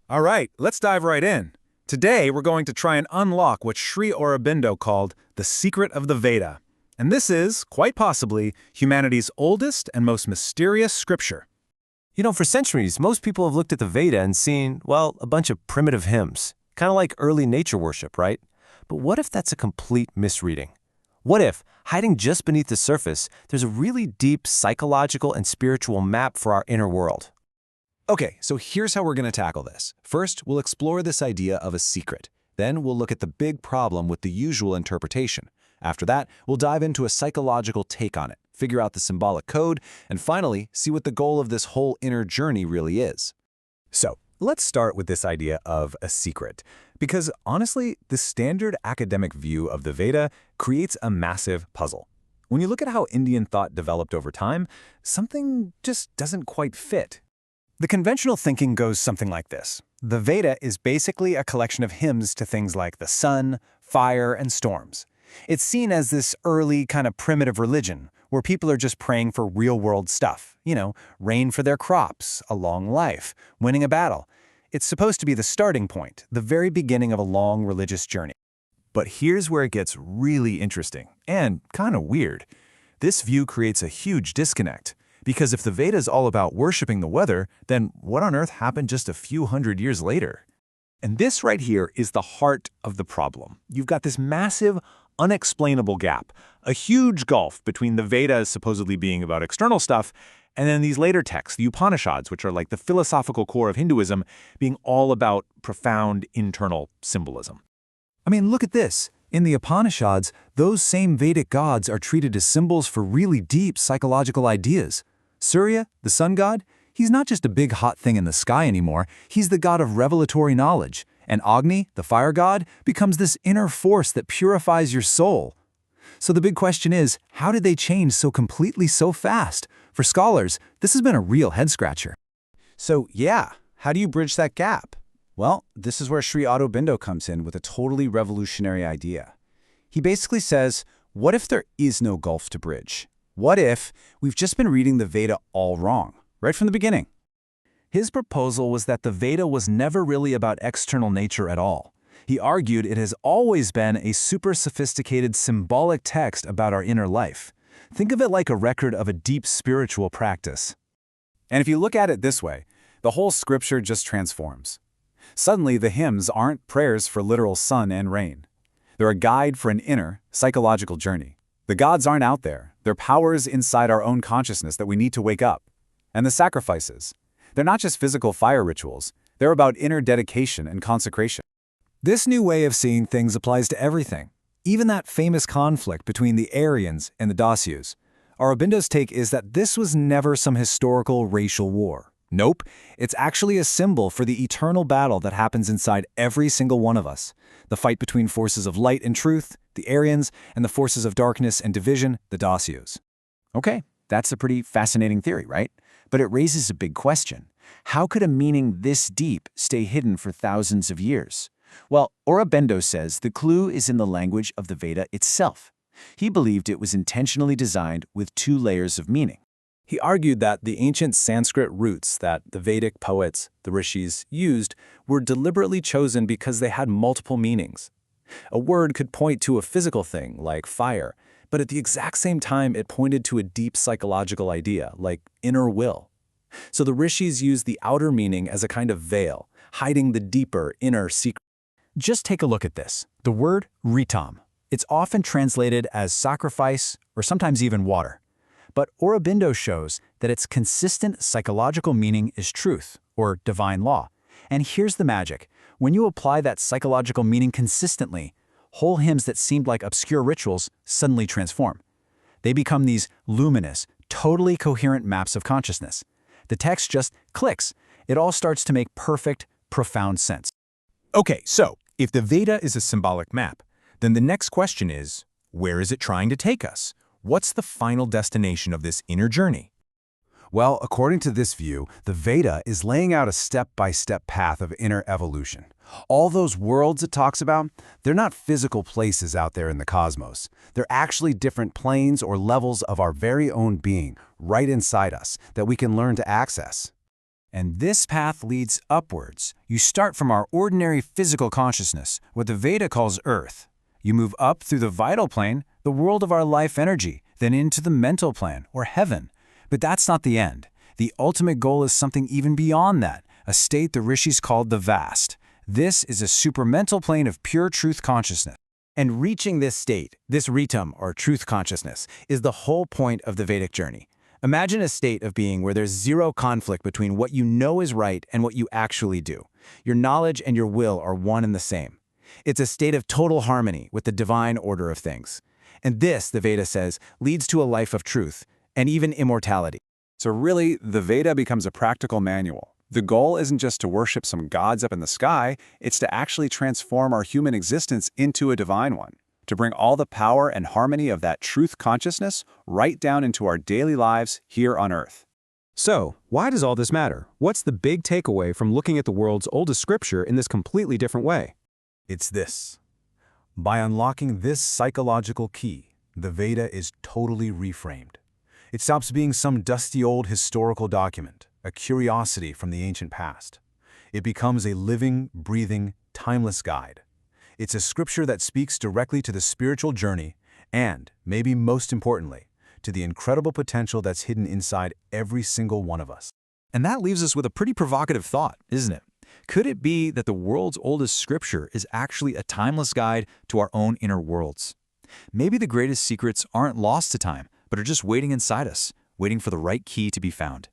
All right, let's dive right in. Today, we're going to try and unlock what Sri Aurobindo called the secret of the Veda. And this is, quite possibly, humanity's oldest and most mysterious scripture. For centuries, most people have looked at the Veda and seen, well, a bunch of primitive hymns, kind of like early nature worship, right? But what if that's a complete misreading? What if, hiding just beneath the surface, there's a really deep psychological and spiritual map for our inner world? Okay, so here's how we're going to tackle this. First, we'll explore this idea of a secret. Then we'll look at the big problem with the usual interpretation. After that, we'll dive into a psychological take on it, figure out the symbolic code, and finally, see what the goal of this whole inner journey really is. So, let's start with this idea of a secret. Because honestly, the standard academic view of the Veda creates a massive puzzle. When you look at how Indian thought developed over time, something just doesn't quite fit. The conventional thinking goes something like this. The Veda is basically a collection of hymns to things like the sun, fire, and storms. It's seen as this early kind of primitive religion, where people are just praying for real-world stuff. Rain for their crops, a long life, winning a battle. It's supposed to be the starting point, the very beginning of a long religious journey. But here's where it gets really interesting, and kind of weird. This view creates a huge disconnect. Because if the Veda is all about worshiping the weather, then what on earth happened just a few hundred years later? And this right here is the heart of the problem. You've got this massive, unexplainable gap, a huge gulf between the Vedas supposedly being about external stuff, and then these later texts, the Upanishads, which are like the philosophical core of Hinduism, being all about profound internal symbolism. I mean, look at this. In the Upanishads, those same Vedic gods are treated as symbols for really deep psychological ideas. Surya, the sun god, he's not just a big hot thing in the sky anymore, he's the god of revelatory knowledge. And Agni, the fire god, becomes this inner force that purifies your soul. So the big question is, how did they change so completely so fast? For scholars, this has been a real head-scratcher. So yeah, how do you bridge that gap? Well, this is where Sri Aurobindo comes in with a totally revolutionary idea. He basically says, what if there is no gulf to bridge? What if we've just been reading the Veda all wrong, right from the beginning? His proposal was that the Veda was never really about external nature at all. He argued it has always been a super sophisticated symbolic text about our inner life. Think of it like a record of a deep spiritual practice. And if you look at it this way, the whole scripture just transforms. Suddenly, the hymns aren't prayers for literal sun and rain. They're a guide for an inner, psychological journey. The gods aren't out there. They're powers inside our own consciousness that we need to wake up. And the sacrifices, they're not just physical fire rituals. They're about inner dedication and consecration. This new way of seeing things applies to everything, even that famous conflict between the Aryans and the Dasyus. Aurobindo's take is that this was never some historical racial war. Nope, it's actually a symbol for the eternal battle that happens inside every single one of us. The fight between forces of light and truth, the Aryans, and the forces of darkness and division, the Dasyus. Okay, that's a pretty fascinating theory, right? But it raises a big question. How could a meaning this deep stay hidden for thousands of years? Well, Aurobindo says the clue is in the language of the Veda itself. He believed it was intentionally designed with two layers of meaning. He argued that the ancient Sanskrit roots that the Vedic poets, the rishis, used were deliberately chosen because they had multiple meanings. A word could point to a physical thing, like fire, but at the exact same time it pointed to a deep psychological idea, like inner will. So the rishis used the outer meaning as a kind of veil, hiding the deeper inner secret. Just take a look at this. The word ritam. It's often translated as sacrifice or sometimes even water. But Aurobindo shows that its consistent psychological meaning is truth, or divine law. And here's the magic. When you apply that psychological meaning consistently, whole hymns that seemed like obscure rituals suddenly transform. They become these luminous, totally coherent maps of consciousness. The text just clicks. It all starts to make perfect, profound sense. Okay, so if the Veda is a symbolic map, then the next question is, where is it trying to take us? What's the final destination of this inner journey? Well, according to this view, the Veda is laying out a step-by-step path of inner evolution. All those worlds it talks about, they're not physical places out there in the cosmos. They're actually different planes or levels of our very own being, right inside us, that we can learn to access. And this path leads upwards. You start from our ordinary physical consciousness, what the Veda calls Earth. You move up through the vital plane, the world of our life energy, then into the mental plane, or heaven. But that's not the end. The ultimate goal is something even beyond that, a state the rishis called the vast. This is a supramental plane of pure truth consciousness. And reaching this state, this ritam, or truth consciousness, is the whole point of the Vedic journey. Imagine a state of being where there's zero conflict between what you know is right and what you actually do. Your knowledge and your will are one and the same. It's a state of total harmony with the divine order of things. And this, the Veda says, leads to a life of truth and even immortality. So really, the Veda becomes a practical manual. The goal isn't just to worship some gods up in the sky, it's to actually transform our human existence into a divine one, to bring all the power and harmony of that truth consciousness right down into our daily lives here on Earth. So, why does all this matter? What's the big takeaway from looking at the world's oldest scripture in this completely different way? It's this. By unlocking this psychological key, the Veda is totally reframed. It stops being some dusty old historical document, a curiosity from the ancient past. It becomes a living, breathing, timeless guide. It's a scripture that speaks directly to the spiritual journey and, maybe most importantly, to the incredible potential that's hidden inside every single one of us. And that leaves us with a pretty provocative thought, isn't it? Could it be that the world's oldest scripture is actually a timeless guide to our own inner worlds? Maybe the greatest secrets aren't lost to time, but are just waiting inside us, waiting for the right key to be found.